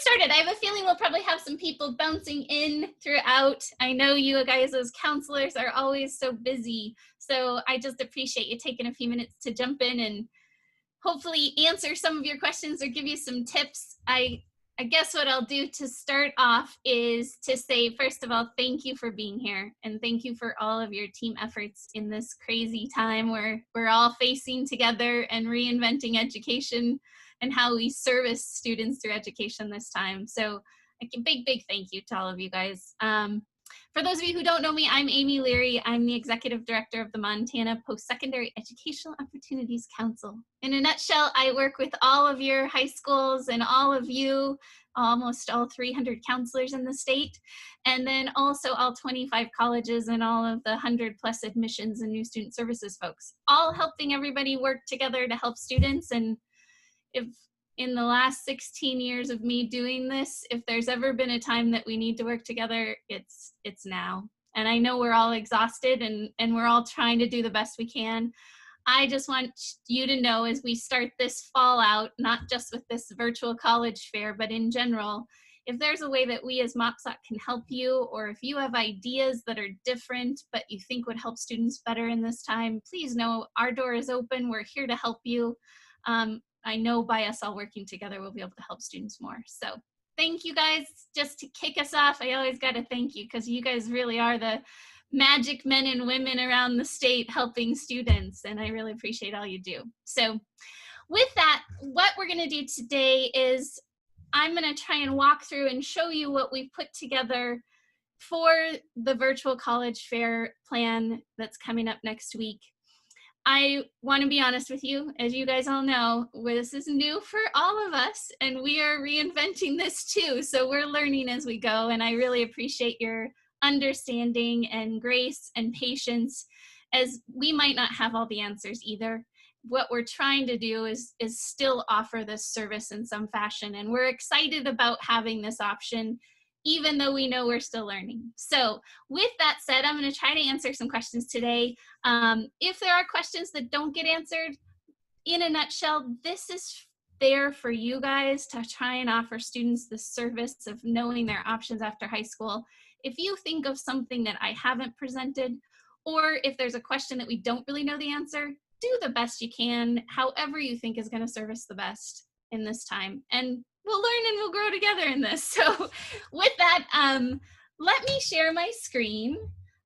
started. I have a feeling we'll probably have some people bouncing in throughout. I know you guys as counselors are always so busy, so I just appreciate you taking a few minutes to jump in and hopefully answer some of your questions or give you some tips. I guess what I'll do to start off is to say, first of all, thank you for being here, and thank you for all of your team efforts in this crazy time where we're all facing together and reinventing education and how we service students through education this time. So a big thank you to all of you guys. For those of you who don't know me, I'm Amy Leary. I'm the Executive Director of the Montana Post-Secondary Educational Opportunities Council. In a nutshell, I work with all of your high schools and all of you, almost all 300 counselors in the state, and then also all 25 colleges and all of the 100+ admissions and new student services folks, all helping everybody work together to help students. And if in the last 16 years of me doing this, if there's ever been a time that we need to work together, it's now. And I know we're all exhausted and we're all trying to do the best we can. I just want you to know as we start this fall out, not just with this virtual college fair, but in general, if there's a way that we as MOPSOC can help you, or if you have ideas that are different but you think would help students better in this time, please know our door is open. We're here to help you. I know by us all working together, we'll be able to help students more. So thank you guys. Just to kick us off, I always got to thank you because you guys really are the magic men and women around the state helping students, and I really appreciate all you do. So with that, what we're going to do today is I'm going to try and walk through and show you what we've put together for the virtual college fair plan that's coming up next week. I want to be honest with you, as you guys all know, this is new for all of us, and we are reinventing this too. So we're learning as we go, and I really appreciate your understanding and grace and patience, as we might not have all the answers either. What we're trying to do is still offer this service in some fashion, and we're excited about having this option, even though we know we're still learning. So with that said, I'm going to try to answer some questions today. If there are questions that don't get answered, in a nutshell, this is there for you guys to try and offer students the service of knowing their options after high school. If you think of something that I haven't presented, or if there's a question that we don't really know the answer, do the best you can, however you think is going to serve us the best in this time. And we'll learn and we'll grow together in this. So with that, let me share my screen.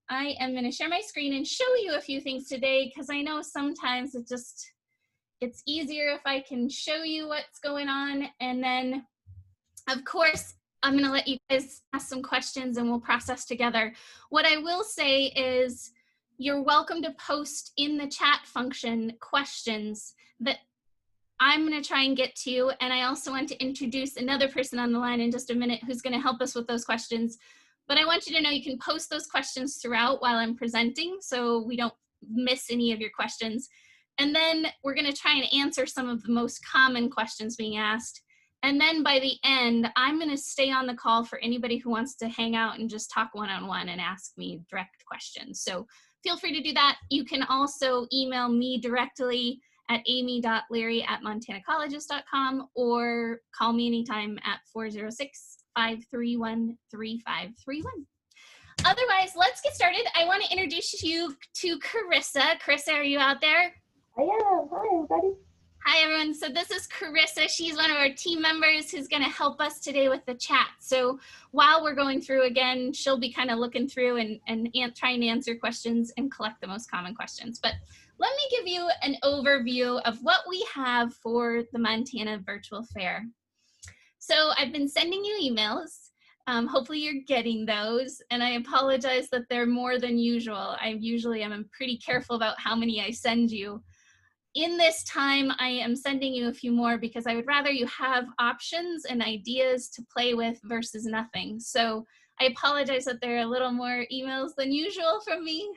I am going to share my screen and show you a few things today, because I know sometimes it's easier if I can show you what's going on. And then, of course, I'm going to let you guys ask some questions and we'll process together. What I will say is you're welcome to post in the chat function questions that I'm going to try and get to, and I also want to introduce another person on the line in just a minute who's going to help us with those questions. But I want you to know you can post those questions throughout while I'm presenting, so we don't miss any of your questions. And then we're going to try and answer some of the most common questions being asked. And then by the end, I'm going to stay on the call for anybody who wants to hang out and just talk one-on-one and ask me direct questions. So feel free to do that. You can also email me directly at amy.leary@montanacolleges.com, or call me anytime at 406-531-3531. Otherwise, let's get started. I want to introduce you to Carissa. Carissa, are you out there? I am. Hi, everybody. Hi, everyone. So this is Carissa. She's one of our team members who's going to help us today with the chat. So while we're going through again, she'll be kind of looking through and trying to answer questions and collect the most common questions. But let me give you an overview of what we have for the Montana Virtual Fair. So I've been sending you emails. Hopefully you're getting those, and I apologize that they're more than usual. I usually am pretty careful about how many I send you. In this time, I am sending you a few more because I would rather you have options and ideas to play with versus nothing. So I apologize that there are a little more emails than usual from me.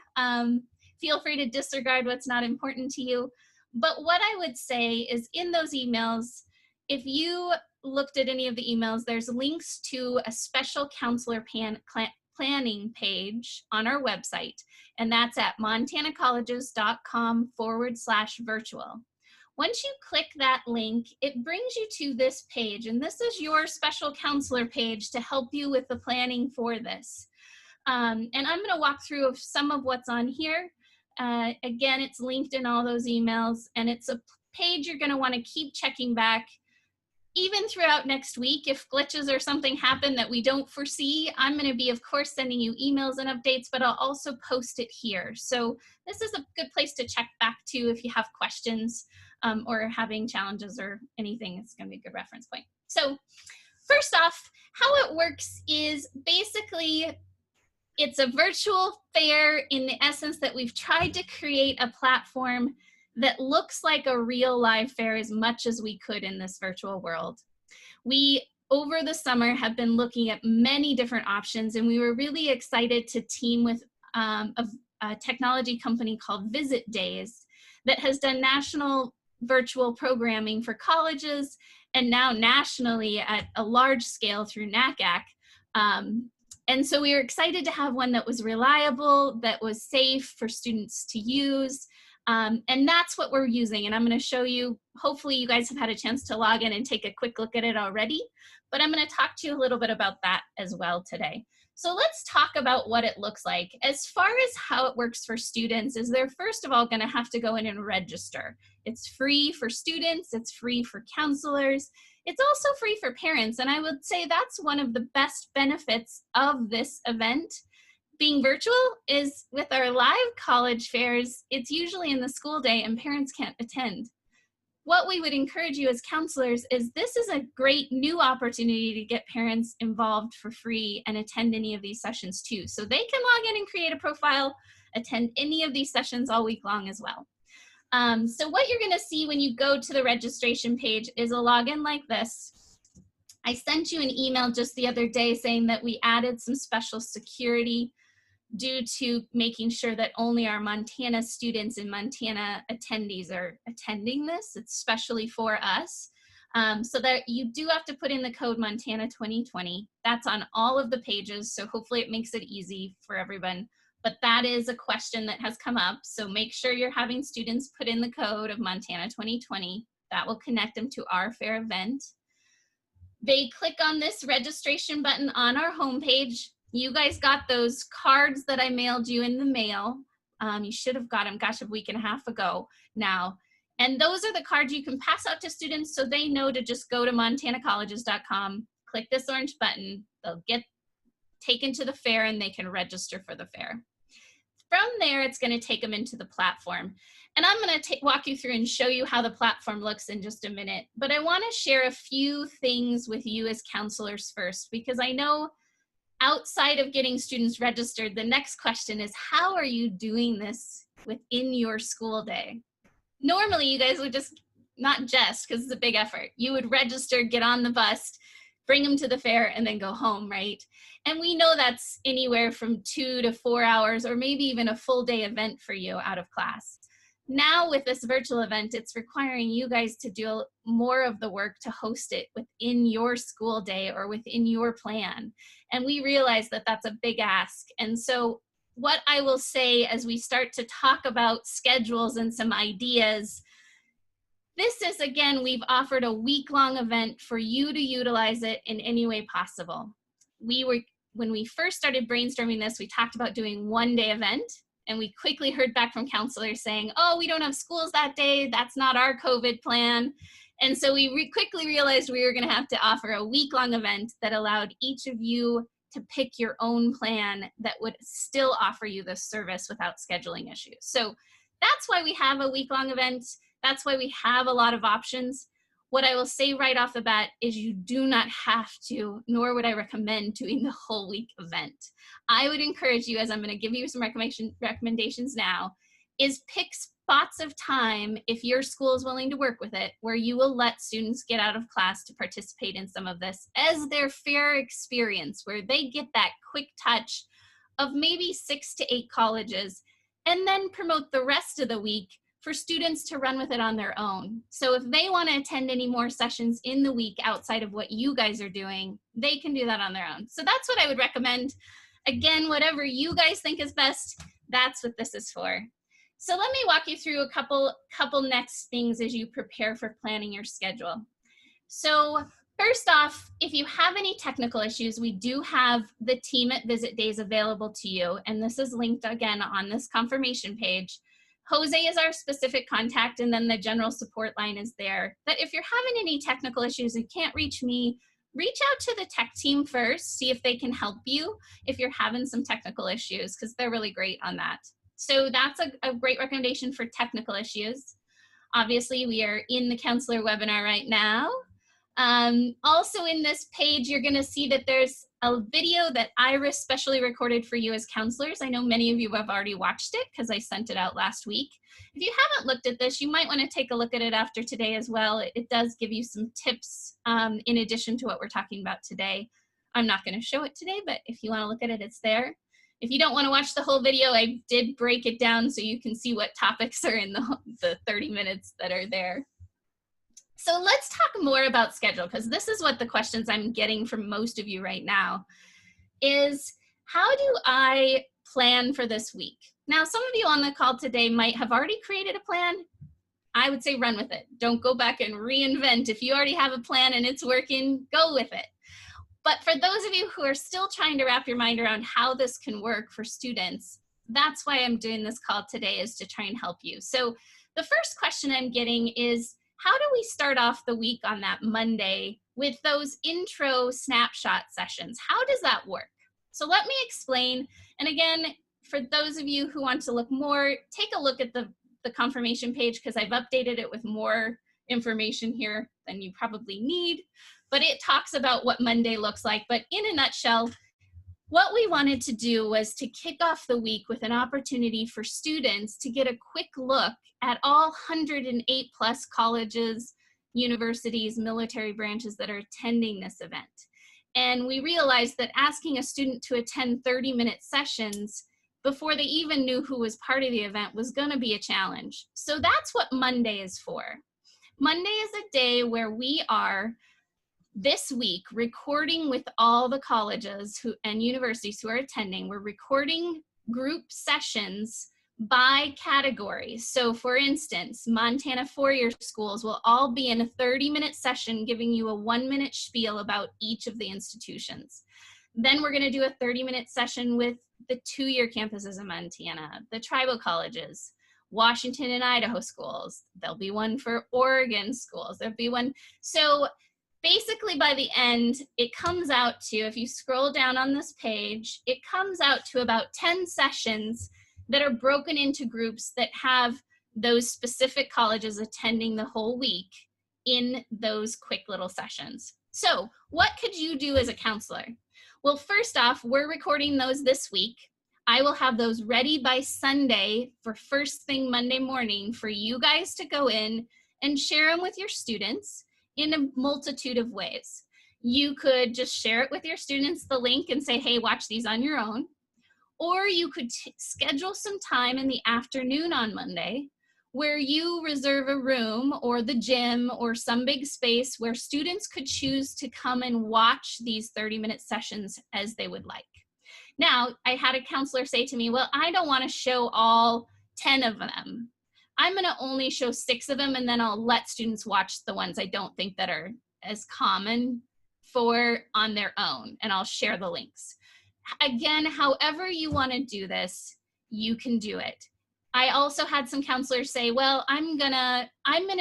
Feel free to disregard what's not important to you. But what I would say is in those emails, if you looked at any of the emails, there's links to a special counselor planning page on our website, and that's at montanacolleges.com/virtual. Once you click that link, it brings you to this page, and this is your special counselor page to help you with the planning for this. And I'm going to walk through some of what's on here. Again, it's linked in all those emails, and it's a page you're going to want to keep checking back even throughout next week. If glitches or something happen that we don't foresee, I'm going to be, of course, sending you emails and updates, but I'll also post it here. So this is a good place to check back to if you have questions or having challenges or anything. It's going to be a good reference point. So first off, how it works is basically it's a virtual fair in the essence that we've tried to create a platform that looks like a real live fair as much as we could in this virtual world. We, over the summer, have been looking at many different options, and we were really excited to team with a technology company called Visit Days that has done national virtual programming for colleges and now nationally at a large scale through NACAC. And so we were excited to have one that was reliable, that was safe for students to use. And that's what we're using. And I'm going to show you, hopefully you guys have had a chance to log in and take a quick look at it already, but I'm going to talk to you a little bit about that as well today. So let's talk about what it looks like. As far as how it works for students is they're first of all going to have to go in and register. It's free for students, it's free for counselors, it's also free for parents. And I would say that's one of the best benefits of this event. Being virtual is with our live college fairs, it's usually in the school day and parents can't attend. What we would encourage you as counselors is this is a great new opportunity to get parents involved for free and attend any of these sessions too. So they can log in and create a profile, attend any of these sessions all week long as well. So what you're gonna see when you go to the registration page is a login like this. I sent you an email just the other day saying that we added some special security due to making sure that only our Montana students and Montana attendees are attending this. It's specially for us. So that you do have to put in the code Montana 2020. That's on all of the pages, so hopefully it makes it easy for everyone. But that is a question that has come up, so make sure you're having students put in the code of Montana 2020. That will connect them to our fair event. They click on this registration button on our homepage. You guys got those cards that I mailed you in the mail. You should have got them, gosh, a week and a half ago now. And those are the cards you can pass out to students so they know to just go to montanacolleges.com, click this orange button, they'll get taken to the fair and they can register for the fair. From there, it's going to take them into the platform. And I'm going to walk you through and show you how the platform looks in just a minute. But I want to share a few things with you as counselors first, because I know outside of getting students registered, the next question is, how are you doing this within your school day? Normally, you guys would just, not just, because it's a big effort, you would register, get on the bus, bring them to the fair, and then go home, right? And we know that's anywhere from 2 to 4 hours, or maybe even a full day event for you out of class. Now with this virtual event, it's requiring you guys to do more of the work to host it within your school day or within your plan. And we realize that that's a big ask. And so what I will say as we start to talk about schedules and some ideas, this is, again, we've offered a week-long event for you to utilize it in any way possible. When we first started brainstorming this, we talked about doing one-day event, and we quickly heard back from counselors saying, oh, we don't have schools that day, that's not our COVID plan. And so we quickly realized we were gonna have to offer a week-long event that allowed each of you to pick your own plan that would still offer you this service without scheduling issues. So that's why we have a week-long event. That's why we have a lot of options. What I will say right off the bat is you do not have to, nor would I recommend doing the whole week event. I would encourage you, as I'm gonna give you some recommendations now, is pick spots of time, if your school is willing to work with it, where you will let students get out of class to participate in some of this as their fair experience, where they get that quick touch of maybe 6 to 8 colleges, and then promote the rest of the week for students to run with it on their own. So if they want to attend any more sessions in the week outside of what you guys are doing, they can do that on their own. So that's what I would recommend. Again, whatever you guys think is best, that's what this is for. So let me walk you through a couple next things as you prepare for planning your schedule. So first off, if you have any technical issues, we do have the Team at Visit Days available to you, and this is linked again on this confirmation page. Jose is our specific contact, and then the general support line is there. But if you're having any technical issues and can't reach me, reach out to the tech team first, see if they can help you if you're having some technical issues, because they're really great on that. So that's a great recommendation for technical issues. Obviously, we are in the counselor webinar right now. Also in this page, you're going to see that there's a video that Iris specially recorded for you as counselors. I know many of you have already watched it because I sent it out last week. If you haven't looked at this, you might want to take a look at it after today as well. It does give you some tips in addition to what we're talking about today. I'm not going to show it today, but if you want to look at it, it's there. If you don't want to watch the whole video, I did break it down so you can see what topics are in the 30 minutes that are there. So let's talk more about schedule, because this is what the questions I'm getting from most of you right now is, how do I plan for this week? Now, some of you on the call today might have already created a plan. I would say run with it. Don't go back and reinvent. If you already have a plan and it's working, go with it. But for those of you who are still trying to wrap your mind around how this can work for students, that's why I'm doing this call today, is to try and help you. So the first question I'm getting is, how do we start off the week on that Monday with those intro snapshot sessions? How does that work? So let me explain. And again, for those of you who want to look more, take a look at the confirmation page, because I've updated it with more information here than you probably need. But it talks about what Monday looks like. But in a nutshell, what we wanted to do was to kick off the week with an opportunity for students to get a quick look at all 108 plus colleges, universities, military branches that are attending this event. And we realized that asking a student to attend 30-minute sessions before they even knew who was part of the event was going to be a challenge. So that's what Monday is for. Monday is a day where we are this week recording with all the colleges and universities who are attending. We're recording group sessions by category. So for instance, Montana four-year schools will all be in a 30-minute session giving you a 1-minute spiel about each of the institutions. Then we're going to do a 30-minute session with the two-year campuses in Montana, the tribal colleges, Washington and Idaho schools. There'll be one for Oregon schools. There'll be one. So basically by the end, it comes out to, if you scroll down on this page, it comes out to about 10 sessions that are broken into groups that have those specific colleges attending the whole week in those quick little sessions. So what could you do as a counselor? Well, first off, we're recording those this week. I will have those ready by Sunday for first thing Monday morning for you guys to go in and share them with your students in a multitude of ways. You could just share it with your students, the link, and say, hey, watch these on your own. Or you could schedule some time in the afternoon on Monday where you reserve a room or the gym or some big space where students could choose to come and watch these 30-minute sessions as they would like. Now, I had a counselor say to me, well, I don't want to show all 10 of them. I'm going to only show 6 of them, and then I'll let students watch the ones I don't think that are as common for on their own, and I'll share the links. Again, however you want to do this, you can do it. I also had some counselors say, well, I'm gonna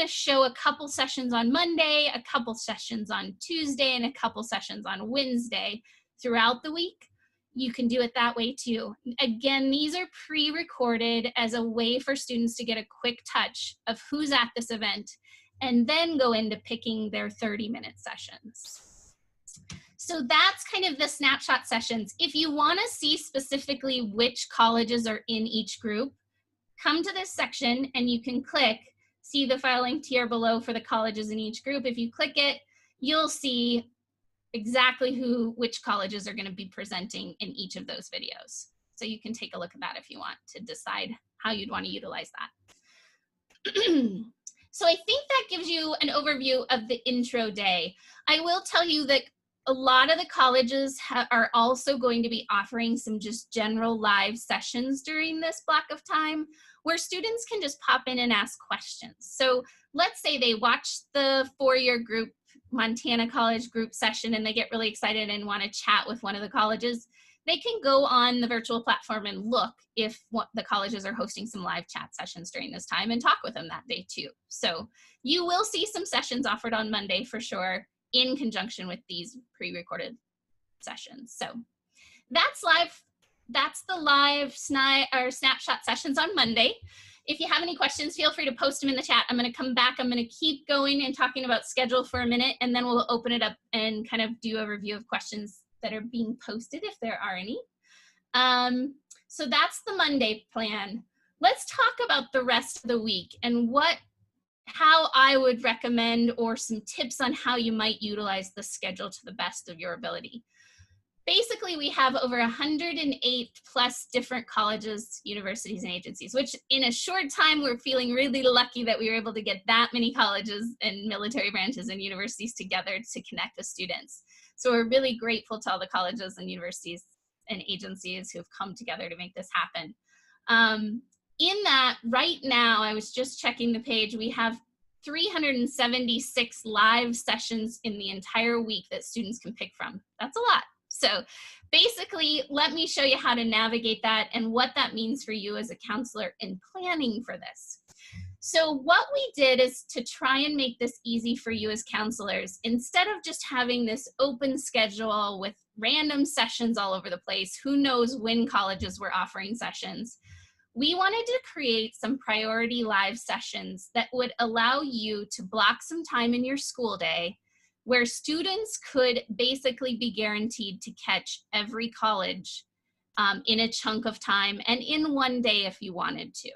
show a couple sessions on Monday, a couple sessions on Tuesday, and a couple sessions on Wednesday throughout the week. You can do it that way too. Again, these are pre-recorded as a way for students to get a quick touch of who's at this event and then go into picking their 30-minute sessions. So that's kind of the snapshot sessions. If you want to see specifically which colleges are in each group, come to this section and you can click, see the file linked here below for the colleges in each group. If you click it, you'll see exactly which colleges are going to be presenting in each of those videos. So you can take a look at that if you want to decide how you'd want to utilize that. So I think that gives you an overview of the intro day. I will tell you that a lot of the colleges are also going to be offering some just general live sessions during this block of time where students can just pop in and ask questions. So let's say they watch the four-year group Montana College group session and they get really excited and want to chat with one of the colleges. They can go on the virtual platform and look if the colleges are hosting some live chat sessions during this time and talk with them that day too. So you will see some sessions offered on Monday for sure in conjunction with these pre-recorded sessions. So that's live. That's the live snapshot sessions on Monday. If you have any questions, feel free to post them in the chat. I'm going to come back. I'm going to keep going and talking about schedule for a minute, and then we'll open it up and kind of do a review of questions that are being posted if there are any. So that's the Monday plan. Let's talk about the rest of the week and how I would recommend, or some tips on how you might utilize the schedule to the best of your ability. Basically, we have over 108 plus different colleges, universities, and agencies, which in a short time, we're feeling really lucky that we were able to get that many colleges and military branches and universities together to connect with students. So we're really grateful to all the colleges and universities and agencies who have come together to make this happen. In that, right now, I was just checking the page, we have 376 live sessions in the entire week that students can pick from. That's a lot. So basically, let me show you how to navigate that and what that means for you as a counselor in planning for this. So what we did is to try and make this easy for you as counselors. Instead of just having this open schedule with random sessions all over the place, who knows when colleges were offering sessions, we wanted to create some priority live sessions that would allow you to block some time in your school day where students could basically be guaranteed to catch every college in a chunk of time and in one day if you wanted to.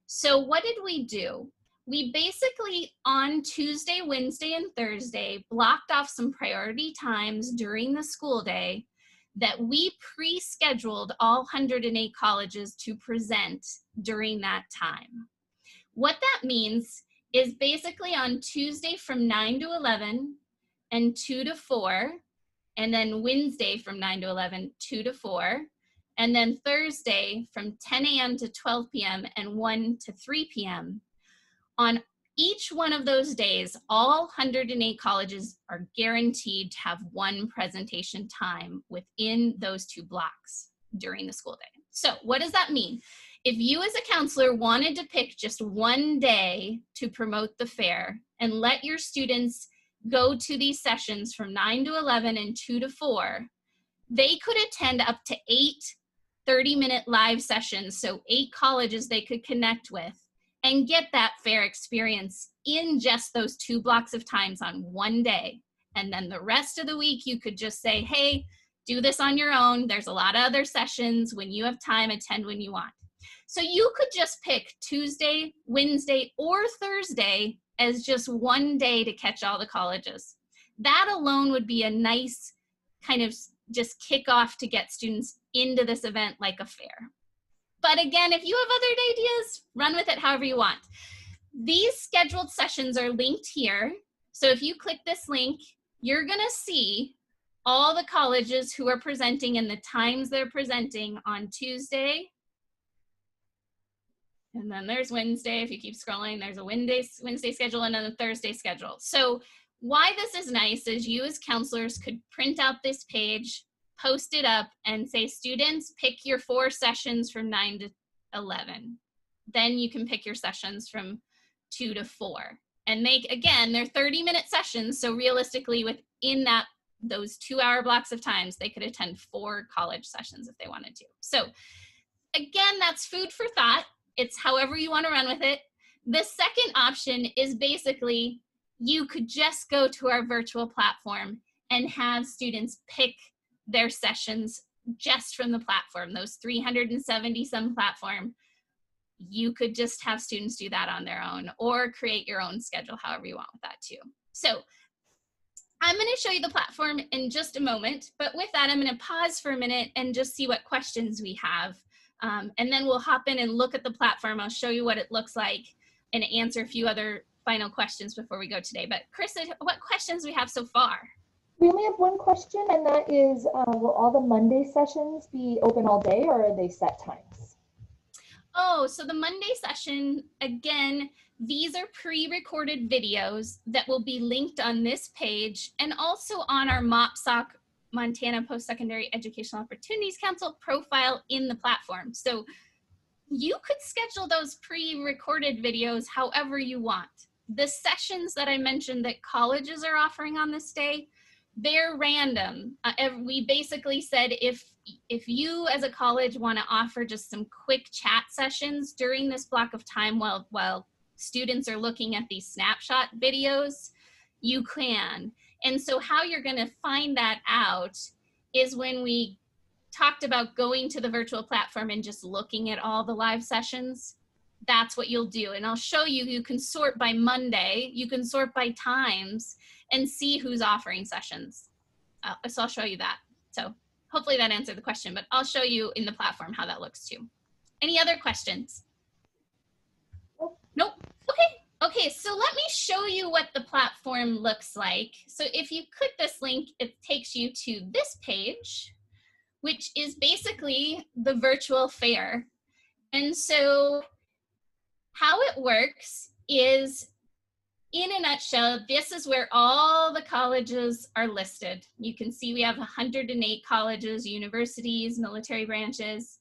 So what did we do? We basically on Tuesday, Wednesday, and Thursday blocked off some priority times during the school day that we pre-scheduled all 108 colleges to present during that time. What that means is basically on Tuesday from 9 to 11 and 2 to 4, and then Wednesday from 9 to 11, 2 to 4, and then Thursday from 10 a.m. to 12 p.m. and 1 to 3 p.m. On each one of those days, all 108 colleges are guaranteed to have one presentation time within those two blocks during the school day. So what does that mean? If you as a counselor wanted to pick just one day to promote the fair and let your students go to these sessions from 9 to 11 and 2 to 4, they could attend up to 8 30-minute live sessions, so 8 colleges they could connect with, and get that fair experience in just those 2 blocks of times on one day. And then the rest of the week, you could just say, hey, do this on your own. There's a lot of other sessions. When you have time, attend when you want. So you could just pick Tuesday, Wednesday, or Thursday as just one day to catch all the colleges. That alone would be a nice kind of just kickoff to get students into this event like a fair. But again, if you have other ideas, run with it however you want. These scheduled sessions are linked here. So if you click this link, you're gonna see all the colleges who are presenting and the times they're presenting on Tuesday. And then there's Wednesday. If you keep scrolling, there's a Wednesday schedule and then a Thursday schedule. So why this is nice is you as counselors could print out this page, post it up, and say, students, pick your 4 sessions from 9 to 11. Then you can pick your sessions from 2 to 4. And again, they're 30-minute sessions, so realistically within those 2-hour blocks of times, they could attend 4 college sessions if they wanted to. So again, that's food for thought. It's however you want to run with it. The second option is basically you could just go to our virtual platform and have students pick their sessions just from the platform, those 370 some platform. You could just have students do that on their own or create your own schedule however you want with that too. So I'm going to show you the platform in just a moment, but with that, I'm going to pause for a minute and just see what questions we have. And then we'll hop in and look at the platform. I'll show you what it looks like and answer a few other final questions before we go today. But Chris, what questions we have so far? We only have one question, and that is, will all the Monday sessions be open all day, or are they set times? Oh, so the Monday session, again, these are pre-recorded videos that will be linked on this page and also on our MOPSOC, Montana Post-Secondary Educational Opportunities Council profile in the platform. So you could schedule those pre-recorded videos however you want. The sessions that I mentioned that colleges are offering on this day, they're random. We basically said if you as a college want to offer just some quick chat sessions during this block of time while students are looking at these snapshot videos, you can. And so how you're going to find that out is when we talked about going to the virtual platform and just looking at all the live sessions. That's what you'll do. And I'll show you, you can sort by Monday, you can sort by times and see who's offering sessions. So I'll show you that. So hopefully that answered the question, but I'll show you in the platform how that looks too. Any other questions? Nope. Okay, so let me show you what the platform looks like. So if you click this link, it takes you to this page, which is basically the virtual fair. And so how it works is, in a nutshell, this is where all the colleges are listed. You can see we have 108 colleges, universities, military branches.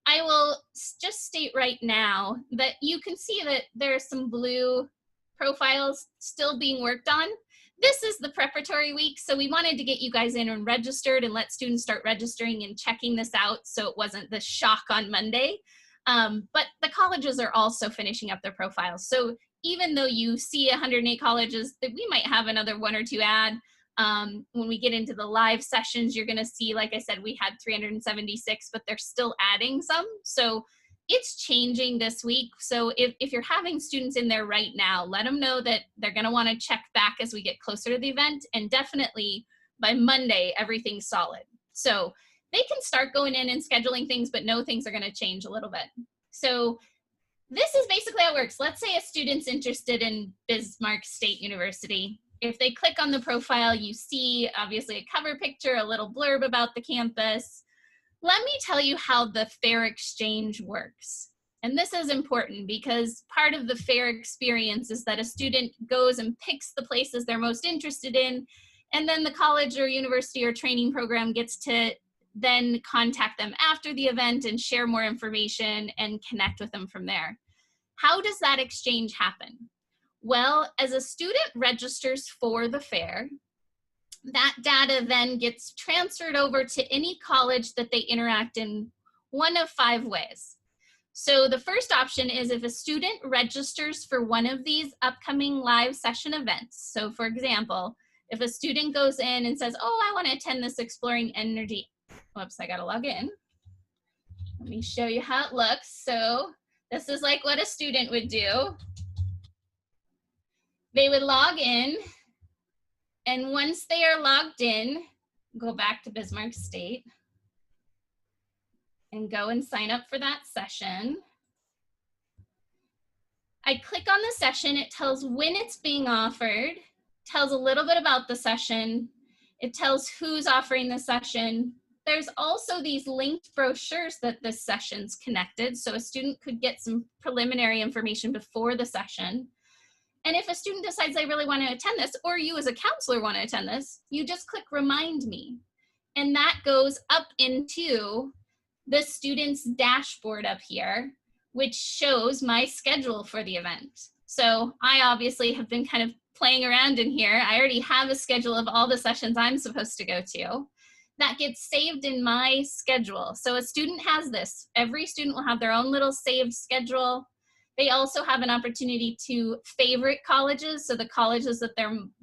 I will just state right now that you can see that there are some blue profiles still being worked on. This is the preparatory week, so we wanted to get you guys in and registered and let students start registering and checking this out so it wasn't the shock on Monday. But the colleges are also finishing up their profiles. So even though you see 108 colleges, that we might have another 1 or 2 add. When we get into the live sessions, you're gonna see, like I said, we had 376, but they're still adding some. So it's changing this week. So if you're having students in there right now, let them know that they're gonna wanna check back as we get closer to the event, and definitely by Monday, everything's solid. So they can start going in and scheduling things, but know things are gonna change a little bit. So this is basically how it works. Let's say a student's interested in Bismarck State University. If they click on the profile, you see obviously a cover picture, a little blurb about the campus. Let me tell you how the fair exchange works. And this is important because part of the fair experience is that a student goes and picks the places they're most interested in, and then the college or university or training program gets to then contact them after the event and share more information and connect with them from there. How does that exchange happen? Well, as a student registers for the fair, that data then gets transferred over to any college that they interact in one of 5 ways. So the first option is if a student registers for one of these upcoming live session events. So for example, if a student goes in and says, oh, I want to attend this Exploring Energy, whoops, I got to log in. Let me show you how it looks. So this is like what a student would do. They would log in, and once they are logged in, go back to Bismarck State and go and sign up for that session. I click on the session, it tells when it's being offered, tells a little bit about the session, it tells who's offering the session. There's also these linked brochures that this session's connected, so a student could get some preliminary information before the session. And if a student decides they really want to attend this, or you as a counselor want to attend this, you just click Remind Me. And that goes up into the student's dashboard up here, which shows my schedule for the event. So I obviously have been kind of playing around in here. I already have a schedule of all the sessions I'm supposed to go to. That gets saved in my schedule. So a student has this. Every student will have their own little saved schedule. They also have an opportunity to favorite colleges. So the colleges that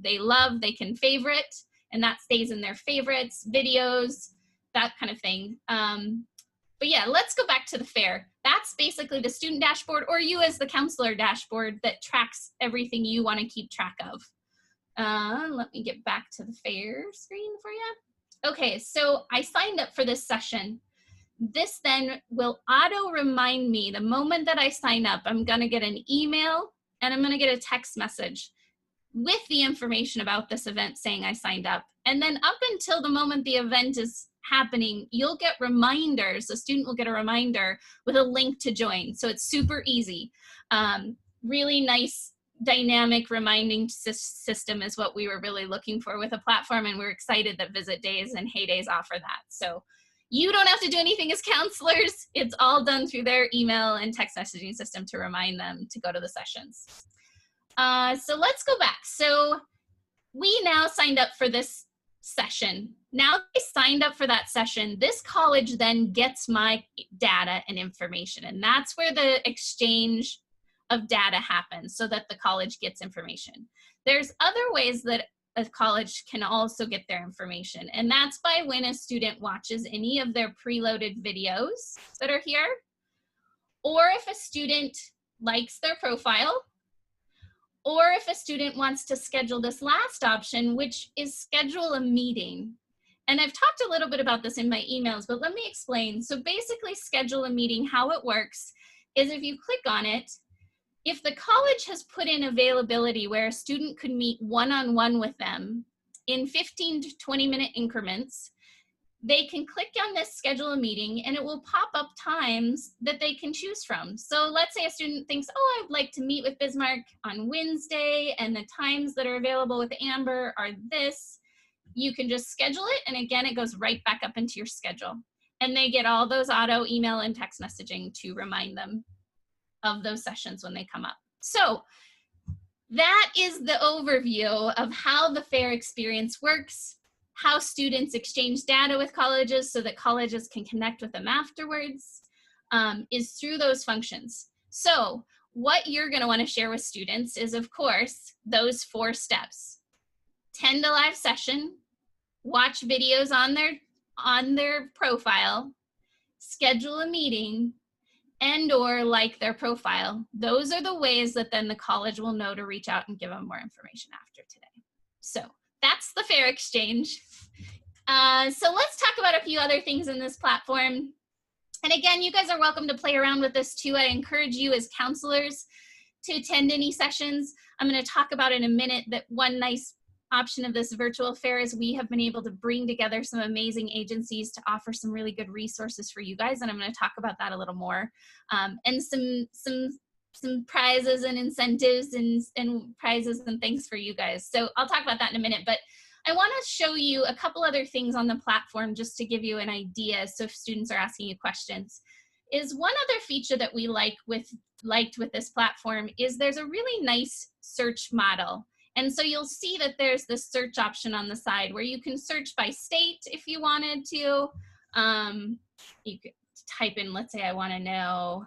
they love, they can favorite, and that stays in their favorites, videos, that kind of thing. But yeah, let's go back to the fair. That's basically the student dashboard, or you as the counselor dashboard that tracks everything you want to keep track of. Let me get back to the fair screen for you. Okay, so I signed up for this session. This then will auto remind me the moment that I sign up. I'm gonna get an email and I'm gonna get a text message. with the information about this event saying I signed up. And then up until the moment the event is happening, you'll get reminders. The student will get a reminder with a link to join. So it's super easy. Really nice dynamic reminding system is what we were really looking for with a platform, and we're excited that Visit Days and Hay Days offer that. So you don't have to do anything as counselors. It's all done through their email and text messaging system to remind them to go to the sessions. So let's go back. So we now signed up for this session. Now they signed up for that session, this college then gets my data and information, and that's where the exchange of data happens so that the college gets information. There's other ways that a college can also get their information, and that's by when a student watches any of their preloaded videos that are here, or if a student likes their profile, or if a student wants to schedule this last option, which is schedule a meeting. And I've talked a little bit about this in my emails, but let me explain. So basically, schedule a meeting, how it works is if you click on it, if the college has put in availability where a student could meet one-on-one with them in 15 to 20-minute increments, they can click on this schedule a meeting and it will pop up times that they can choose from. So let's say a student thinks, oh, I'd like to meet with Bismarck on Wednesday and the times that are available with Amber are this. You can just schedule it, and again, it goes right back up into your schedule. And they get all those auto email and text messaging to remind them of those sessions when they come up. So that is the overview of how the FAIR experience works, how students exchange data with colleges so that colleges can connect with them afterwards, is through those functions. So what you're going to want to share with students is, of course, those 4 steps. Attend a live session, watch videos on their profile, schedule a meeting, and or like their profile. Those are the ways that then the college will know to reach out and give them more information after today. So that's the FAIR exchange. So let's talk about a few other things in this platform. And again, you guys are welcome to play around with this too. I encourage you as counselors to attend any sessions. I'm going to talk about in a minute that one nice option of this virtual fair is we have been able to bring together some amazing agencies to offer some really good resources for you guys, and I'm going to talk about that a little more, and some prizes and incentives and prizes and things for you guys. So I'll talk about that in a minute, but I want to show you a couple other things on the platform just to give you an idea. So if students are asking you questions, is one other feature that we liked with this platform is there's a really nice search model. And so you'll see that there's this search option on the side where you can search by state if you wanted to. You could type in, let's say I want to know,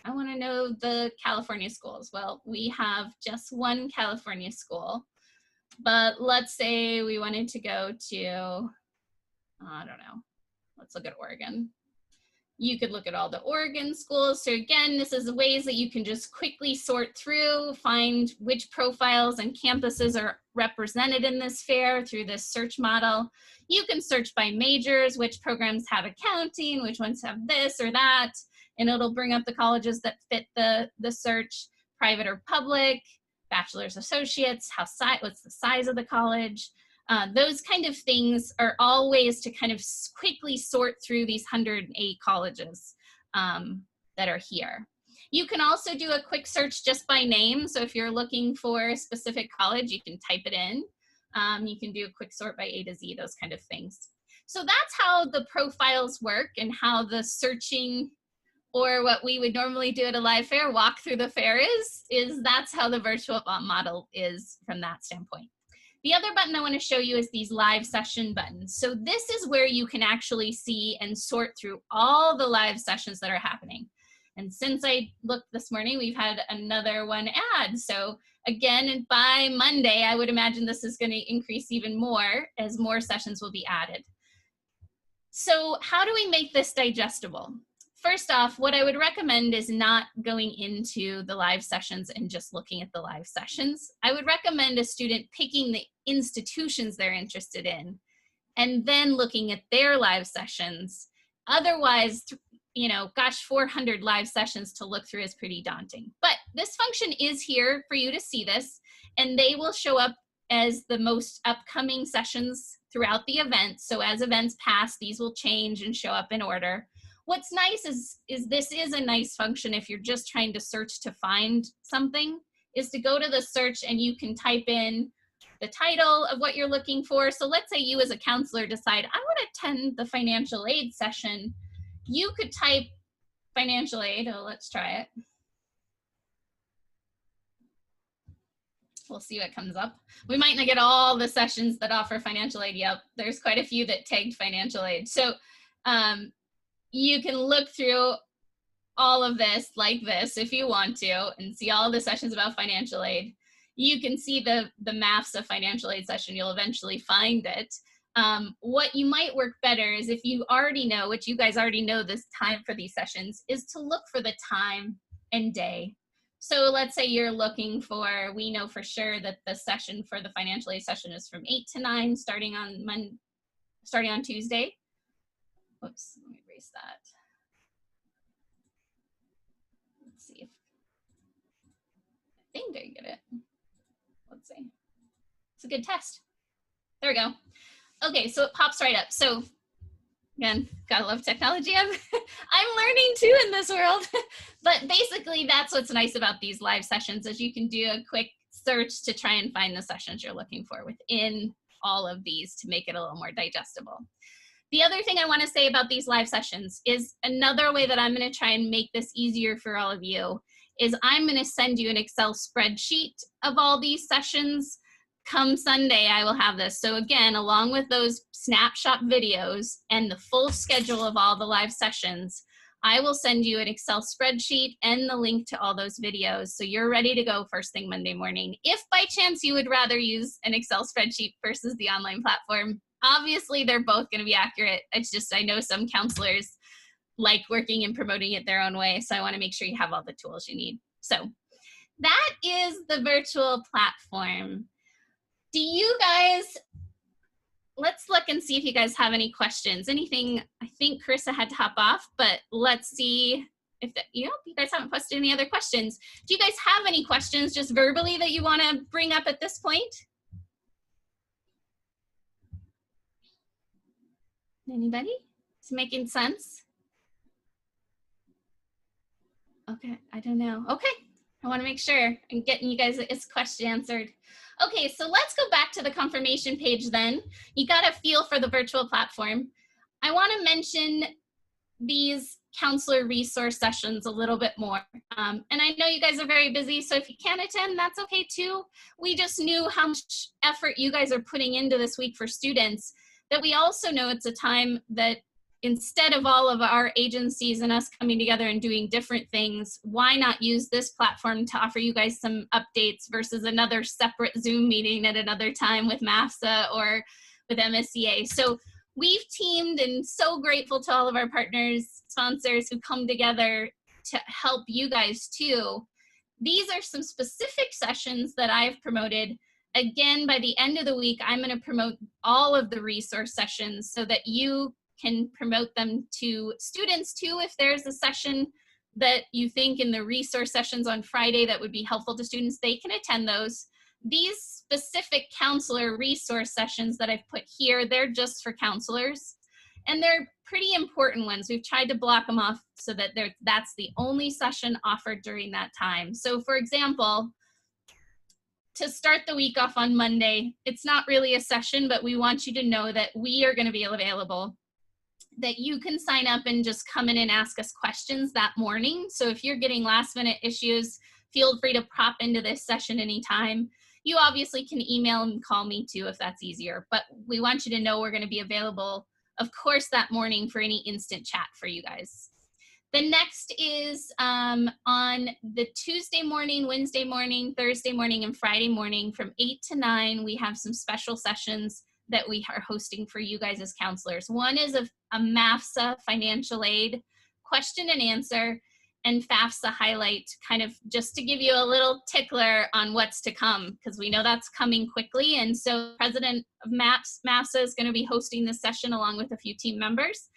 I want to know the California schools. Well, we have just one California school, but let's say we wanted to go to, I don't know, let's look at Oregon. You could look at all the Oregon schools. So again, this is the ways that you can just quickly sort through, find which profiles and campuses are represented in this fair through this search model. You can search by majors, which programs have accounting, which ones have this or that, and it'll bring up the colleges that fit the search, private or public, bachelor's, associates, what's the size of the college. Those kind of things are all ways to kind of quickly sort through these 108 colleges that are here. You can also do a quick search just by name. So if you're looking for a specific college, you can type it in. You can do a quick sort by A to Z, those kind of things. So that's how the profiles work and how the searching, or what we would normally do at a live fair, walk through the fair is that's how the virtual model is from that standpoint. The other button I want to show you is these live session buttons. So this is where you can actually see and sort through all the live sessions that are happening. And since I looked this morning, we've had another one add. So again, by Monday, I would imagine this is going to increase even more as more sessions will be added. So how do we make this digestible? First off, what I would recommend is not going into the live sessions and just looking at the live sessions. I would recommend a student picking the institutions they're interested in and then looking at their live sessions. Otherwise, you know, gosh, 400 live sessions to look through is pretty daunting. But this function is here for you to see this, and they will show up as the most upcoming sessions throughout the event. So as events pass, these will change and show up in order. What's nice is this is a nice function if you're just trying to search to find something, is to go to the search and you can type in the title of what you're looking for. So let's say you as a counselor decide, I want to attend the financial aid session. You could type financial aid. Oh, let's try it. We'll see what comes up. We might not get all the sessions that offer financial aid. Yep, there's quite a few that tagged financial aid. So you can look through all of this like this if you want to and see all the sessions about financial aid. You can see the MAFSA financial aid session. You'll eventually find it. What you might work better is if you already know, which you guys already know this time for these sessions, is to look for the time and day. So let's say you're looking for, we know for sure that the session for the financial aid session is from 8 to 9, starting on Tuesday. Whoops, let me erase that. Let's see if, I think I get it. Let's see. It's a good test. There we go. Okay, so it pops right up. So again, gotta love technology. I'm learning too in this world. But basically that's what's nice about these live sessions is you can do a quick search to try and find the sessions you're looking for within all of these to make it a little more digestible. The other thing I want to say about these live sessions is another way that I'm going to try and make this easier for all of you is I'm going to send you an Excel spreadsheet of all these sessions. Come Sunday, I will have this. So again, along with those snapshot videos and the full schedule of all the live sessions, I will send you an Excel spreadsheet and the link to all those videos. So you're ready to go first thing Monday morning. If by chance you would rather use an Excel spreadsheet versus the online platform, obviously they're both going to be accurate. It's just, I know some counselors like working and promoting it their own way. So I want to make sure you have all the tools you need. So that is the virtual platform. Do you guys, let's look and see if you guys have any questions. Anything, I think Carissa had to hop off, but let's see if you guys haven't posted any other questions. Do you guys have any questions just verbally that you want to bring up at this point? Anybody? Is it making sense? Okay, I don't know. Okay, I want to make sure I'm getting you guys this question answered. Okay, so let's go back to the confirmation page then. You got a feel for the virtual platform. I want to mention these counselor resource sessions a little bit more. And I know you guys are very busy, so if you can't attend, that's okay too. We just knew how much effort you guys are putting into this week for students, that we also know it's a time that instead of all of our agencies and us coming together and doing different things, why not use this platform to offer you guys some updates versus another separate Zoom meeting at another time with MAFSA or with MSCA. So we've teamed and so grateful to all of our partners, sponsors who come together to help you guys too. These are some specific sessions that I've promoted. Again, by the end of the week, I'm going to promote all of the resource sessions so that you can promote them to students too. If there's a session that you think in the resource sessions on Friday that would be helpful to students, they can attend those. These specific counselor resource sessions that I've put here, they're just for counselors. And they're pretty important ones. We've tried to block them off so that that's the only session offered during that time. So for example, to start the week off on Monday, it's not really a session, but we want you to know that we are going to be available, that you can sign up and just come in and ask us questions that morning. So if you're getting last minute issues, feel free to pop into this session anytime. You obviously can email and call me too if that's easier, but we want you to know we're going to be available, of course, that morning for any instant chat for you guys. The next is on the Tuesday morning, Wednesday morning, Thursday morning, and Friday morning from 8 to 9, we have some special sessions that we are hosting for you guys as counselors. One is a MAFSA financial aid question and answer, and FAFSA highlight, kind of just to give you a little tickler on what's to come, because we know that's coming quickly. And so President of MAFSA is going to be hosting this session along with a few team members.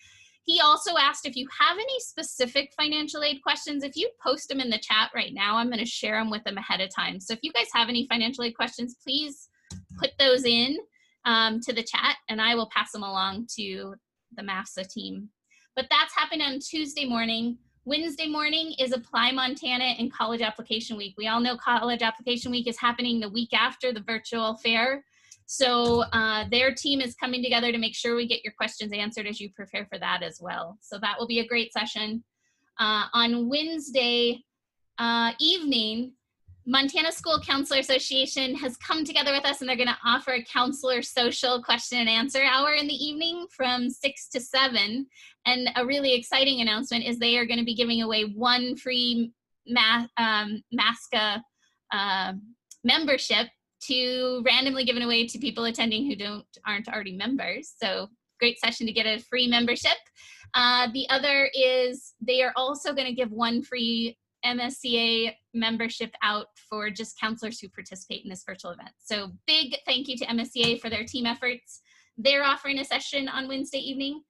He also asked if you have any specific financial aid questions, if you post them in the chat right now, I'm going to share them with them ahead of time. So if you guys have any financial aid questions, please put those in to the chat, and I will pass them along to the MAFSA team. But that's happening on Tuesday morning. Wednesday morning is Apply Montana and College Application Week. We all know College Application Week is happening the week after the virtual fair. So their team is coming together to make sure we get your questions answered as you prepare for that as well. So that will be a great session. On Wednesday evening, Montana School Counselor Association has come together with us, and they're going to offer a counselor social question and answer hour in the evening from 6 to 7. And a really exciting announcement is they are going to be giving away one free MASCA membership to randomly given away to people attending who aren't already members. So great session to get a free membership. The other is they are also going to give one free MSCA membership out for just counselors who participate in this virtual event. So big thank you to MSCA for their team efforts. They're offering a session on Wednesday evening.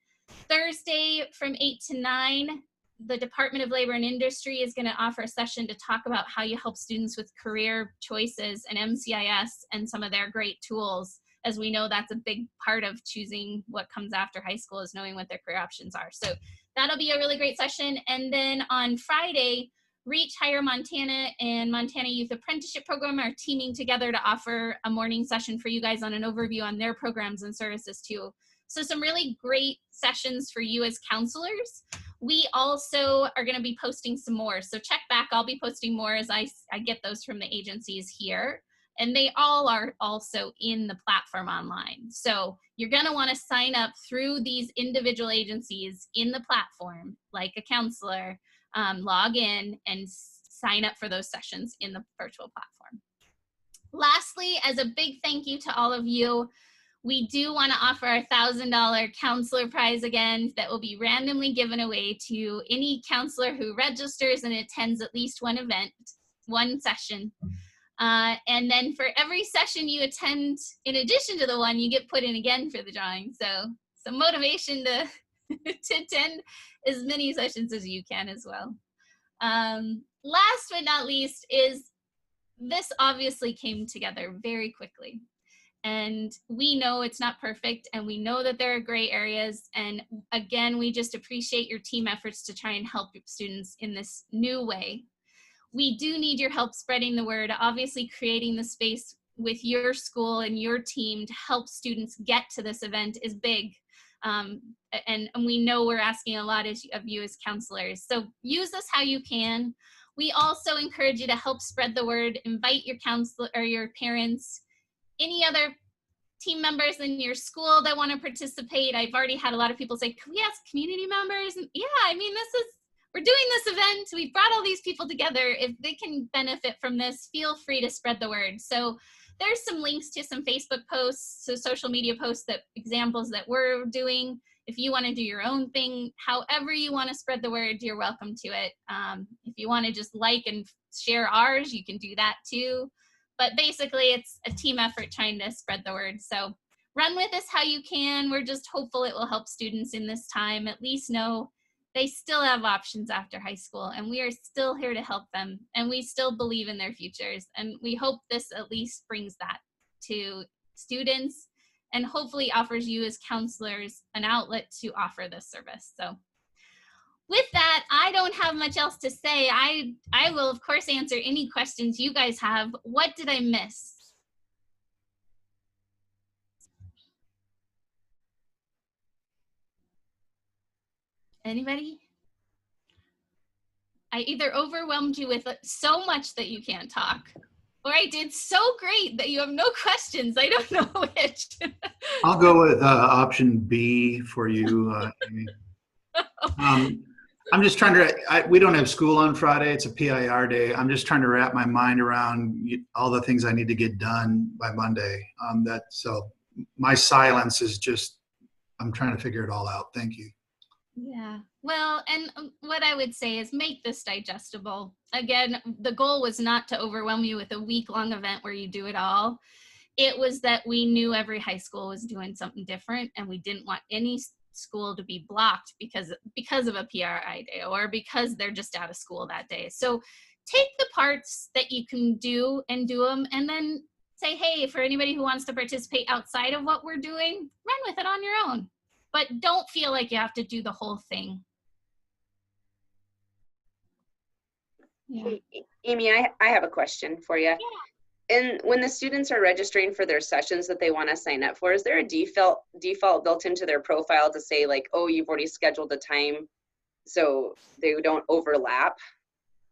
Thursday from 8 to 9, the Department of Labor and Industry is going to offer a session to talk about how you help students with career choices and MCIS and some of their great tools. As we know, that's a big part of choosing what comes after high school, is knowing what their career options are. So that'll be a really great session. And then on Friday, Reach Hire Montana and Montana Youth Apprenticeship Program are teaming together to offer a morning session for you guys on an overview on their programs and services too. So some really great sessions for you as counselors. We also are going to be posting some more. So check back. I'll be posting more as I get those from the agencies here. And they all are also in the platform online. So you're going to want to sign up through these individual agencies in the platform, like a counselor, log in and sign up for those sessions in the virtual platform. Lastly, as a big thank you to all of you, we do want to offer our $1,000 counselor prize again that will be randomly given away to any counselor who registers and attends at least one event, one session. And then for every session you attend, in addition to the one, you get put in again for the drawing. So some motivation to, to attend as many sessions as you can as well. Last but not least is this obviously came together very quickly. And we know it's not perfect, and we know that there are gray areas. And again, we just appreciate your team efforts to try and help students in this new way. We do need your help spreading the word, obviously creating the space with your school and your team to help students get to this event is big. And we know we're asking a lot of you as counselors. So use this how you can. We also encourage you to help spread the word, invite your counselor or your parents, any other team members in your school that want to participate. I've already had a lot of people say, can we ask community members? And yeah, I mean, we're doing this event. We've brought all these people together. If they can benefit from this, feel free to spread the word. So there's some links to some Facebook posts, so social media posts, that examples that we're doing. If you want to do your own thing, however you want to spread the word, you're welcome to it. If you want to just like and share ours, you can do that too. But basically, it's a team effort trying to spread the word. So run with this how you can. We're just hopeful it will help students in this time at least know they still have options after high school, and we are still here to help them, and we still believe in their futures. And we hope this at least brings that to students and hopefully offers you as counselors an outlet to offer this service. So with that, I don't have much else to say. I will, of course, answer any questions you guys have. What did I miss? Anybody? I either overwhelmed you with so much that you can't talk, or I did so great that you have no questions. I don't know which. I'll go with option B for you, Amy. I'm just trying to, we don't have school on Friday. It's a PIR day. I'm just trying to wrap my mind around all the things I need to get done by Monday. So my silence is just, I'm trying to figure it all out. Thank you. Yeah, well, and what I would say is make this digestible. Again, the goal was not to overwhelm you with a week-long event where you do it all. It was that we knew every high school was doing something different, and we didn't want any school to be blocked because of a PRI day or because they're just out of school that day. So take the parts that you can do and do them, and then say, hey, for anybody who wants to participate outside of what we're doing, run with it on your own. But don't feel like you have to do the whole thing. Yeah. Hey, Amy, I have a question for you. Yeah. And when the students are registering for their sessions that they want to sign up for, is there a default built into their profile to say like, oh, you've already scheduled a time so they don't overlap?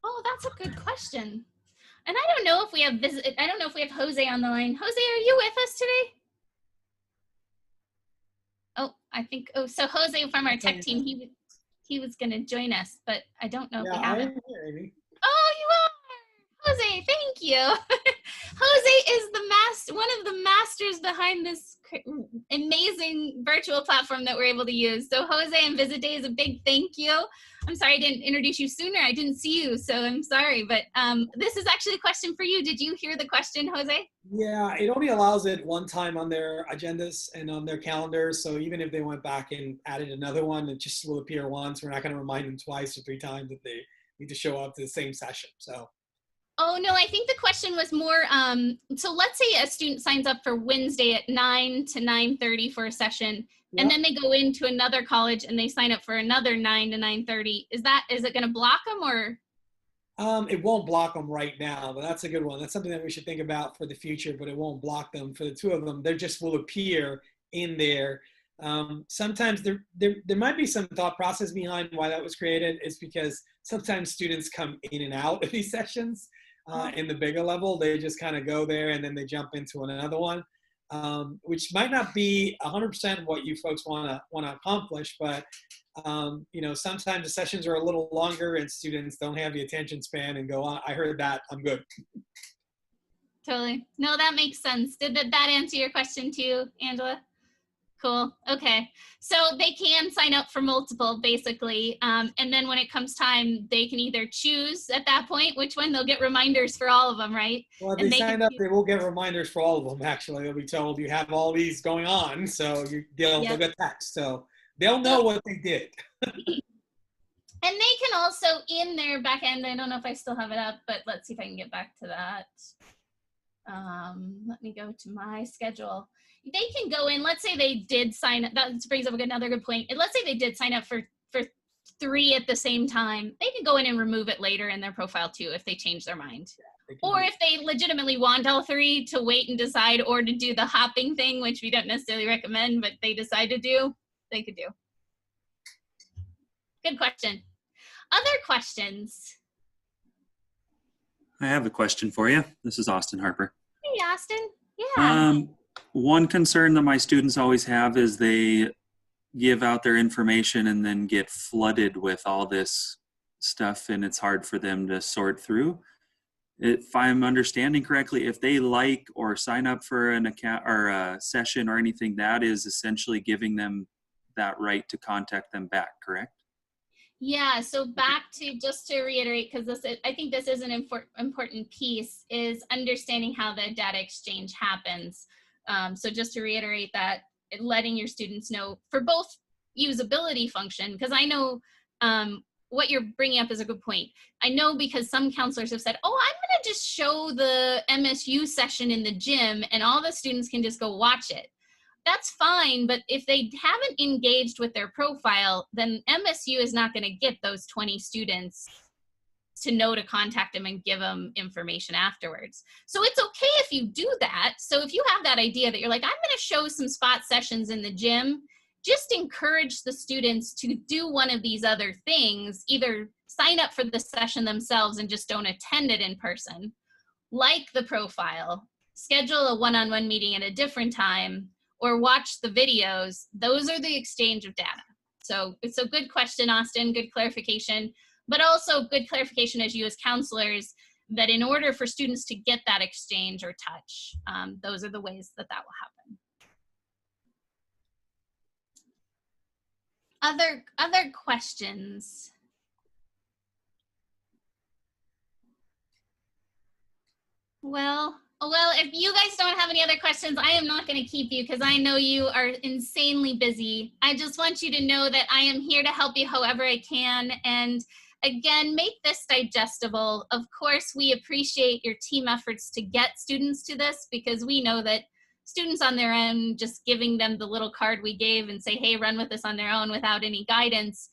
Oh, that's a good question. And I don't know if we have I don't know if we have Jose on the line. Jose, are you with us today? Oh, I think, oh, so Jose from our tech team, he was going to join us, but I don't know if we have him. Here, Amy. Oh, you are! Jose, thank you. Jose is one of the masters behind this amazing virtual platform that we're able to use. So Jose and Visit Day is a big thank you. I'm sorry I didn't introduce you sooner. I didn't see you, so I'm sorry. But this is actually a question for you. Did you hear the question, Jose? Yeah, it only allows it one time on their agendas and on their calendars. So even if they went back and added another one, it just will appear once. We're not going to remind them twice or 3 times that they need to show up to the same session. So. Oh, no, I think the question was more, so let's say a student signs up for Wednesday at 9 to 9:30 for a session, and then they go into another college and they sign up for another 9 to 9:30. Is it going to block them or? It won't block them right now, but that's a good one. That's something that we should think about for the future, but it won't block them. For the 2 of them, they just will appear in there. Sometimes there might be some thought process behind why that was created. It's because sometimes students come in and out of these sessions. In the bigger level, they just kind of go there and then they jump into another one, which might not be 100% what you folks want to accomplish, but you know, sometimes the sessions are a little longer and students don't have the attention span and go, I heard that, I'm good. Totally. No, that makes sense. Did that answer your question too, Angela? Cool. Okay. So they can sign up for multiple, basically. And then when it comes time, they can either choose at that point which one. They'll get reminders for all of them, right? Well, if they sign up, they will get reminders for all of them, actually. They'll be told you have all these going on, so they'll get text. So they'll know what they did. And they can also, in their back end, I don't know if I still have it up, but let's see if I can get back to that. Let me go to my schedule. They can go in, let's say they did sign up, that brings up another good point. And let's say they did sign up for 3 at the same time. They can go in and remove it later in their profile too if they change their mind. Or if they legitimately want all 3 to wait and decide, or to do the hopping thing, which we don't necessarily recommend, but they decide to do, they could do. Good question. Other questions? I have a question for you. This is Austin Harper. Hey, Austin. Yeah. One concern that my students always have is they give out their information and then get flooded with all this stuff, and it's hard for them to sort through. If I'm understanding correctly, if they like or sign up for an account or a session or anything, that is essentially giving them that right to contact them back, correct? Yeah, so back to, just to reiterate, because I think this is an important piece, is understanding how the data exchange happens. So just to reiterate that, letting your students know for both usability function, because I know what you're bringing up is a good point. I know because some counselors have said, oh, I'm going to just show the MSU session in the gym and all the students can just go watch it. That's fine, but if they haven't engaged with their profile, then MSU is not going to get those 20 students to know to contact them and give them information afterwards. So it's okay if you do that. So if you have that idea that you're like, I'm going to show some spot sessions in the gym, just encourage the students to do one of these other things, either sign up for the session themselves and just don't attend it in person, like the profile, schedule a one-on-one meeting at a different time, or watch the videos. Those are the exchange of data. So it's a good question, Austin, good clarification, but also good clarification as you as counselors that in order for students to get that exchange or touch, those are the ways that that will happen. Other questions? Well, Well, if you guys don't have any other questions, I am not going to keep you because I know you are insanely busy. I just want you to know that I am here to help you however I can. And again, make this digestible. Of course, we appreciate your team efforts to get students to this because we know that students on their own, just giving them the little card we gave and say, hey, run with this on their own without any guidance,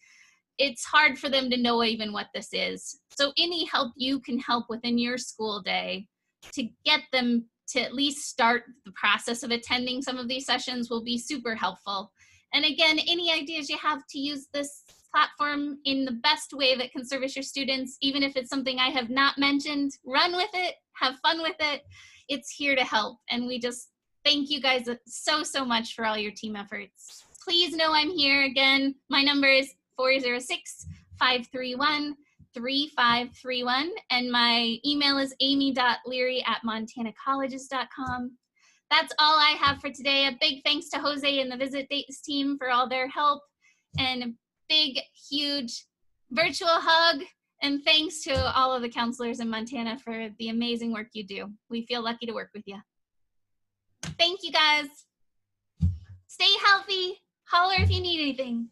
it's hard for them to know even what this is. So any help you can help within your school day to get them to at least start the process of attending some of these sessions will be super helpful. And again, any ideas you have to use this platform in the best way that can service your students, even if it's something I have not mentioned, run with it, have fun with it. It's here to help. And we just thank you guys so, so much for all your team efforts. Please know I'm here again. My number is 406-531-3531, and my email is amy.leary@montanacolleges.com. That's all I have for today. A big thanks to Jose and the Visit Dates team for all their help, and a big, huge virtual hug, and thanks to all of the counselors in Montana for the amazing work you do. We feel lucky to work with you. Thank you, guys. Stay healthy. Holler if you need anything.